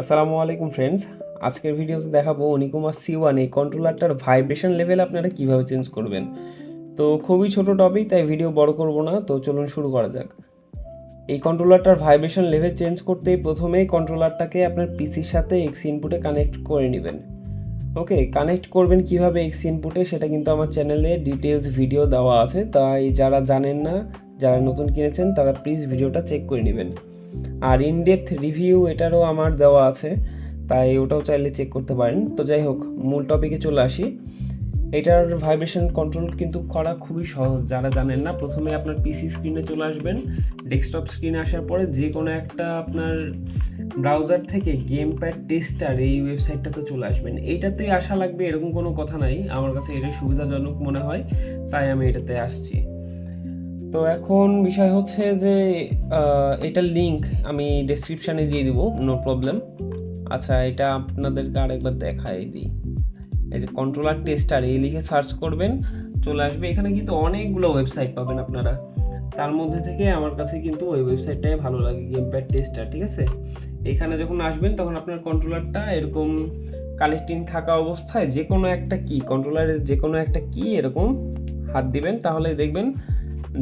আসসালামু আলাইকুম ফ্রেন্ডস। আজকের ভিডিওতে দেখাবো অনিকুমা C1 এই কন্ট্রোলারটার ভাইব্রেশন লেভেল আপনারা কিভাবে চেঞ্জ করবেন। তো খুবই ছোট টপিক, তাই ভিডিও বড় করব না। তো চলুন শুরু করা যাক। এই কন্ট্রোলারটার ভাইব্রেশন লেভেল চেঞ্জ করতে প্রথমেই কন্ট্রোলারটাকে আপনার পিসির সাথে এক্স ইনপুটে কানেক্ট করে নেবেন। ওকে, কানেক্ট করবেন কিভাবে এক্স ইনপুটে সেটা কিন্তু আমার চ্যানেলে ডিটেলস ভিডিও দেওয়া আছে, তাই যারা জানেন না, যারা নতুন কিনেছেন তারা প্লিজ ভিডিওটা চেক করে নেবেন। আর ইনডেপথ রিভিউ এটারও আমার দেওয়া আছে, তাই ওটাও চাইলে চেক করতে পারেন। তো যাই হোক, মূল টপিকে চলে আসি। এটার ভাইব্রেশন কন্ট্রোল কিন্তু করা খুবই সহজ। যারা জানেন না, প্রথমে আপনার পিসি স্ক্রিনে চলে আসবেন। ডেস্কটপ স্ক্রিনে আসার পরে যে কোনো একটা আপনার ব্রাউজার থেকে গেম প্যাড টেস্টার এই ওয়েবসাইটটাতে চলে আসবেন। এইটাতেই আসা লাগবে এরকম কোনো কথা নাই, আমার কাছে এটাই সুবিধাজনক মনে হয়, তাই আমি এটাতে আসছি। তো এখন বিষয় হচ্ছে যে এটার লিঙ্ক আমি ডেসক্রিপশানে দিয়ে দিব, নো প্রবলেম। আচ্ছা, এটা আপনাদেরকে আরেকবার দেখাই দিই। এই যে কন্ট্রোলার টেস্টার এই লিখে সার্চ করবেন, চলে আসবে। এখানে কিন্তু অনেকগুলো ওয়েবসাইট পাবেন আপনারা, তার মধ্যে থেকে আমার কাছে কিন্তু ওই ওয়েবসাইটটাই ভালো লাগে, গেম প্যাড টেস্টার। ঠিক আছে, এখানে যখন আসবেন তখন আপনার কন্ট্রোলারটা এরকম কানেক্টিং থাকা অবস্থায় যে কোনো একটা কি, কন্ট্রোলারের যে কোনো একটা কি এরকম হাত দিবেন, তাহলে দেখবেন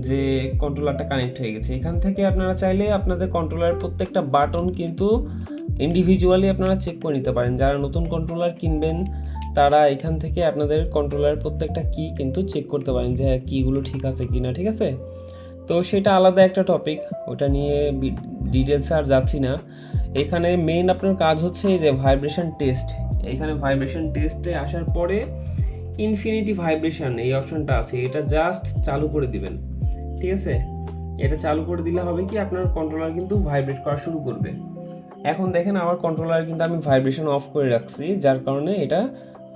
যে কন্ট্রোলারটা কানেক্ট হয়ে গেছে। এখান থেকে আপনারা চাইলে আপনাদের কন্ট্রোলারের প্রত্যেকটা বাটন কিন্তু ইন্ডিভিজুয়ালি আপনারা চেক করে নিতে পারেন। যারা নতুন কন্ট্রোলার কিনবেন তারা এখান থেকে আপনাদের কন্ট্রোলারের প্রত্যেকটা কি কিন্তু চেক করতে পারেন যে কিগুলো ঠিক আছে কি না। ঠিক আছে, তো সেটা আলাদা একটা টপিক, ওটা নিয়ে ডিটেলসে আর যাচ্ছি না। এখানে মেইন আপনার কাজ হচ্ছে যে ভাইব্রেশন টেস্ট। এখানে ভাইব্রেশন টেস্টে আসার পরে ইনফিনিটি ভাইব্রেশন এই অপশনটা আছে, এটা জাস্ট চালু করে দিবেন। ঠিক আছে, এটা চালু করে দিলে হবে কি, আপনার কন্ট্রোলার কিন্তু ভাইব্রেট করা শুরু করবে। এখন দেখেন আমার কন্ট্রোলার কিন্তু আমি ভাইব্রেশন অফ করে রাখছি, যার কারণে এটা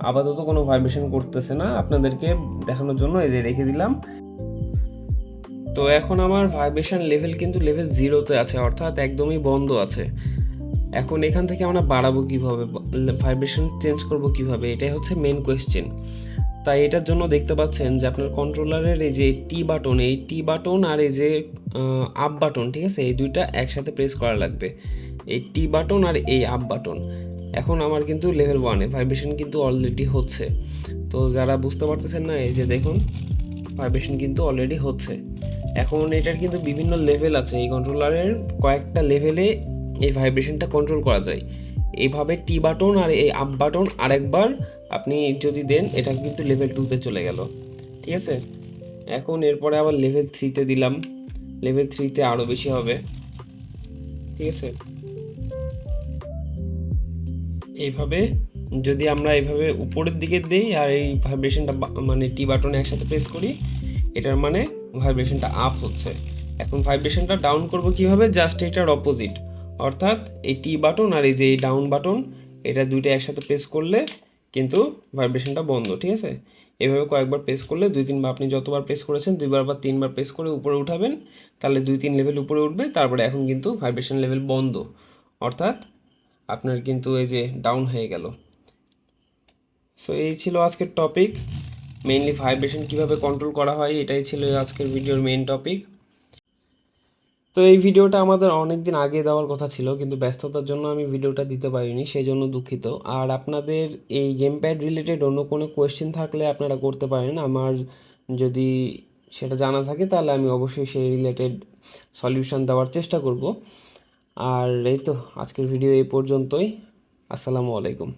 আপাতত কোনো ভাইব্রেশন করতেছে না। আপনাদেরকে দেখানোর জন্য এই যে রেখে দিলাম। তো এখন আমার ভাইব্রেশন লেভেল কিন্তু লেভেল 0-তে আছে, অর্থাৎ একদমই বন্ধ আছে। এখন এখান থেকে আমরা বাড়াবো কিভাবে, ভাইব্রেশন চেঞ্জ করব কিভাবে, এটাই হচ্ছে মেন কোয়েশ্চেন। তাই এটার জন্য দেখতে পাচ্ছেন যে আপনার কন্ট্রোলারের এই যে টি বাটন, এই টি বাটন আর এই যে আপ বাটন, ঠিক আছে, এই দুইটা একসাথে প্রেস করা লাগবে, এই টি বাটন আর এই আপ বাটন। এখন আমার কিন্তু লেভেল 1-এ ভাইব্রেশন কিন্তু অলরেডি হচ্ছে। তো যারা বুঝতে পারতেছেন না, এই যে দেখুন ভাইব্রেশন কিন্তু অলরেডি হচ্ছে। এখন এটার কিন্তু বিভিন্ন লেভেল আছে, এই কন্ট্রোলারের কয়েকটা লেভেলে এই ভাইব্রেশনটা কন্ট্রোল করা যায়। এইভাবে টি বাটন আর এই আপ বাটন আরেকবার আপনি যদি দেন, এটা কিন্তু লেভেল 2-তে চলে গেল। ঠিক আছে, এখন এরপরে আবার লেভেল 3-তে দিলাম, লেভেল 3-তে আরও বেশি হবে। ঠিক আছে, এইভাবে যদি আমরা এইভাবে উপরের দিকে দিই আর এই ভাইব্রেশনটা মানে টি বাটনে একসাথে প্রেস করি, এটার মানে ভাইব্রেশনটা আপ হচ্ছে। এখন ভাইব্রেশনটা ডাউন করব কিভাবে, জাস্ট এটার অপোজিট, অর্থাৎ এই টি বাটন আর এই যে এই ডাউন বাটন, এটা দুইটা একসাথে প্রেস করলে কিন্তু ভাইব্রেশনটা বন্ধ। ঠিক আছে, এভাবে কয়েকবার প্রেস করলে, 2-3বার, আপনি যতবার প্রেস করেছেন 2বার বা 3বার প্রেস করে উপরে উঠাবেন, তাহলে 2-3 লেভেল উপরে উঠবে। তারপরে এখন কিন্তু ভাইব্রেশন লেভেল বন্ধ, অর্থাৎ আপনার কিন্তু এই যে ডাউন হয়ে গেল। সো এই ছিল আজকের টপিক, মেইনলি ভাইব্রেশন কিভাবে কন্ট্রোল করা হয়, এটাই ছিল আজকের ভিডিওর মেইন টপিক। তো এই ভিডিওটা আমাদের অনেক দিন আগে দেওয়ার কথা ছিল, কিন্তু ব্যস্ততার জন্য আমি ভিডিওটা দিতে পারিনি, সেই জন্য দুঃখিত। আর আপনাদের এই গেম প্যাড রিলেটেড অন্য কোনো কোয়েশ্চেন থাকলে আপনারা করতে পারেন, আমার যদি সেটা জানা থাকে তাহলে আমি অবশ্যই সেই রিলেটেড সলিউশন দেওয়ার চেষ্টা করব। আর এই তো আজকের ভিডিও এই পর্যন্তই। আসসালামু আলাইকুম।